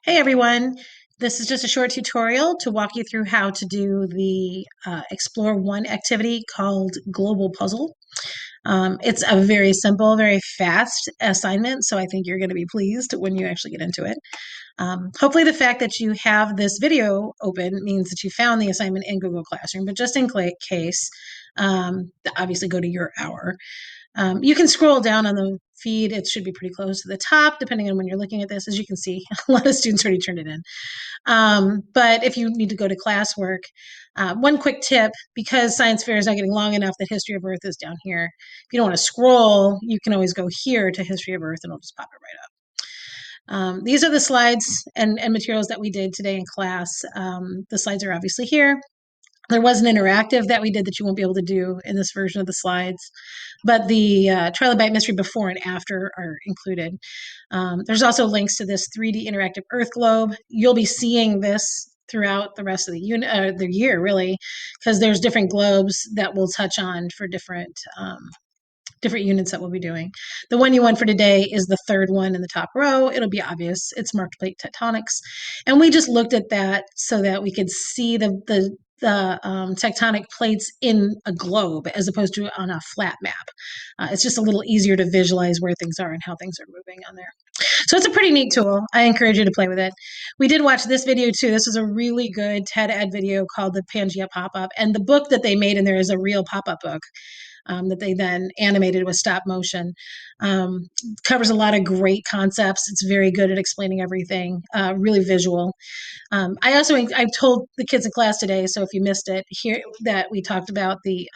Hey everyone, this is just a short tutorial to walk you through how to do the Explore One activity called Global Puzzle. It's a very simple, very fast assignment, so I think you're going to be pleased when you actually get into it. Hopefully the fact that you have this video open means that you found the assignment in Google Classroom, but just in case, obviously go to your hour. You can scroll down on the feed. It should be pretty close to the top, depending on when you're looking at this. As you can see, a lot of students already turned it in. But if you need to go to classwork, one quick tip, because science fair is not getting long enough that History of Earth is down here. If you don't want to scroll, you can always go here to History of Earth and it'll just pop it right up. These are the slides and materials that we did today in class. The slides are obviously here. There was an interactive that we did that you won't be able to do in this version of the slides, but the trilobite mystery before and after are included. There's also links to this 3D interactive Earth globe. You'll be seeing this throughout the rest of the year, really, because there's different globes that we'll touch on for different units that we'll be doing. The one you want for today is the third one in the top row. It'll be obvious. It's marked plate tectonics. And we just looked at that so that we could see the tectonic plates in a globe as opposed to on a flat map. It's just a little easier to visualize where things are and how things are moving on there. So it's a pretty neat tool. I encourage you to play with it. We did watch this video too. This is a really good TED Ed video called the Pangaea Pop-Up. And the book that they made in there is a real pop-up book. That they then animated with stop motion. Covers a lot of great concepts. It's very good at explaining everything, really visual. I told the kids in class today, so if you missed it, here that we talked about the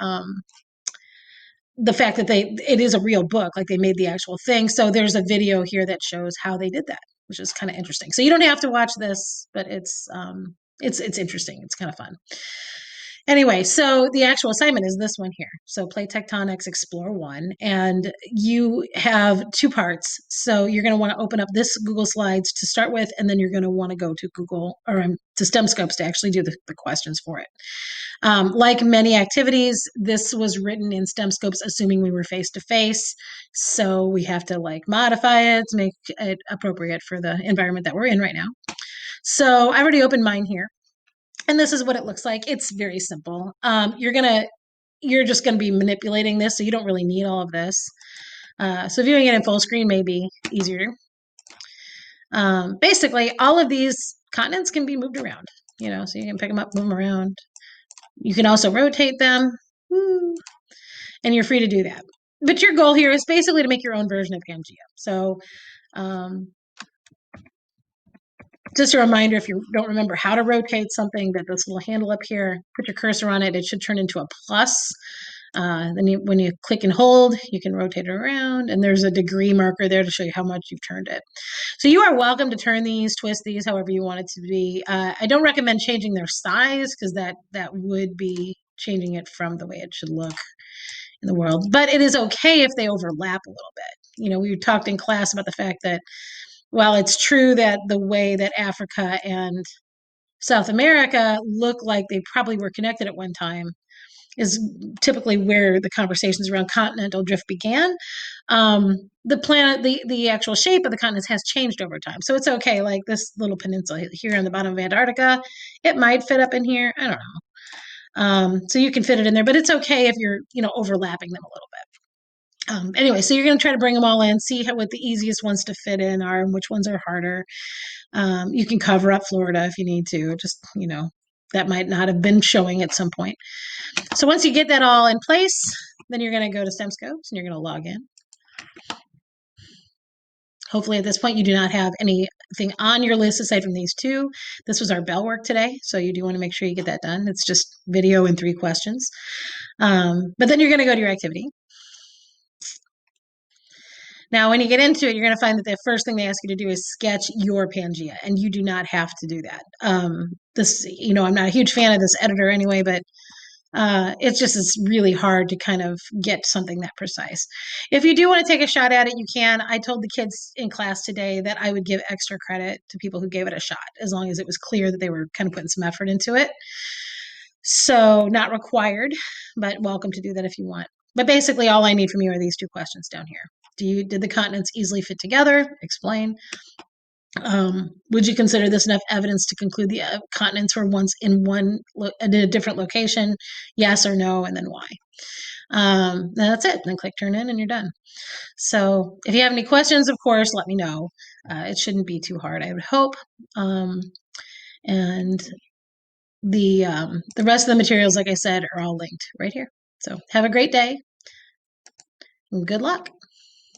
fact that it is a real book, like they made the actual thing. So there's a video here that shows how they did that, which is kind of interesting. So you don't have to watch this, but it's interesting. It's kind of fun. Anyway, so the actual assignment is this one here. So plate tectonics, explore one, and you have two parts. So you're going to want to open up this Google Slides to start with, and then you're going to want to go to Google or to STEMscopes to actually do the questions for it. Like many activities, this was written in STEMscopes assuming we were face to face. So we have to modify it to make it appropriate for the environment that we're in right now. So I already opened mine here. And this is what it looks like. It's very simple. You're just gonna be manipulating this, so you don't really need all of this. So viewing it in full screen may be easier. Basically, all of these continents can be moved around, so you can pick them up, move them around. You can also rotate them, and you're free to do that. But your goal here is basically to make your own version of Pangaea. So just a reminder, if you don't remember how to rotate something, that this little handle up here, put your cursor on it, it should turn into a plus. Then when you click and hold, you can rotate it around, and there's a degree marker there to show you how much you've turned it. So you are welcome to turn these, twist these, however you want it to be. I don't recommend changing their size because that would be changing it from the way it should look in the world. But it is okay if they overlap a little bit. We talked in class about the fact that while it's true that the way that Africa and South America look like they probably were connected at one time is typically where the conversations around continental drift began. The actual shape of the continents has changed over time. So it's okay. Like this little peninsula here on the bottom of Antarctica, it might fit up in here. I don't know. So you can fit it in there, but it's okay if you're, overlapping them a little bit. Anyway, so you're going to try to bring them all in, see what the easiest ones to fit in are and which ones are harder. You can cover up Florida if you need to, just, that might not have been showing at some point. So once you get that all in place, then you're going to go to STEMscopes and you're going to log in. Hopefully at this point you do not have anything on your list aside from these two. This was our bell work today, so you do want to make sure you get that done. It's just video and 3 questions. But then you're going to go to your activity. Now, when you get into it, you're going to find that the first thing they ask you to do is sketch your Pangaea, and you do not have to do that. I'm not a huge fan of this editor anyway, but it's really hard to kind of get something that precise. If you do want to take a shot at it, you can. I told the kids in class today that I would give extra credit to people who gave it a shot, as long as it was clear that they were kind of putting some effort into it. So not required, but welcome to do that if you want. But basically, all I need from you are these 2 questions down here. Did the continents easily fit together? Explain. Would you consider this enough evidence to conclude the continents were once in in a different location? Yes or no, and then why? That's it. Then click turn in and you're done. So if you have any questions, of course, let me know. It shouldn't be too hard, I would hope. And the rest of the materials, like I said, are all linked right here. So have a great day and good luck.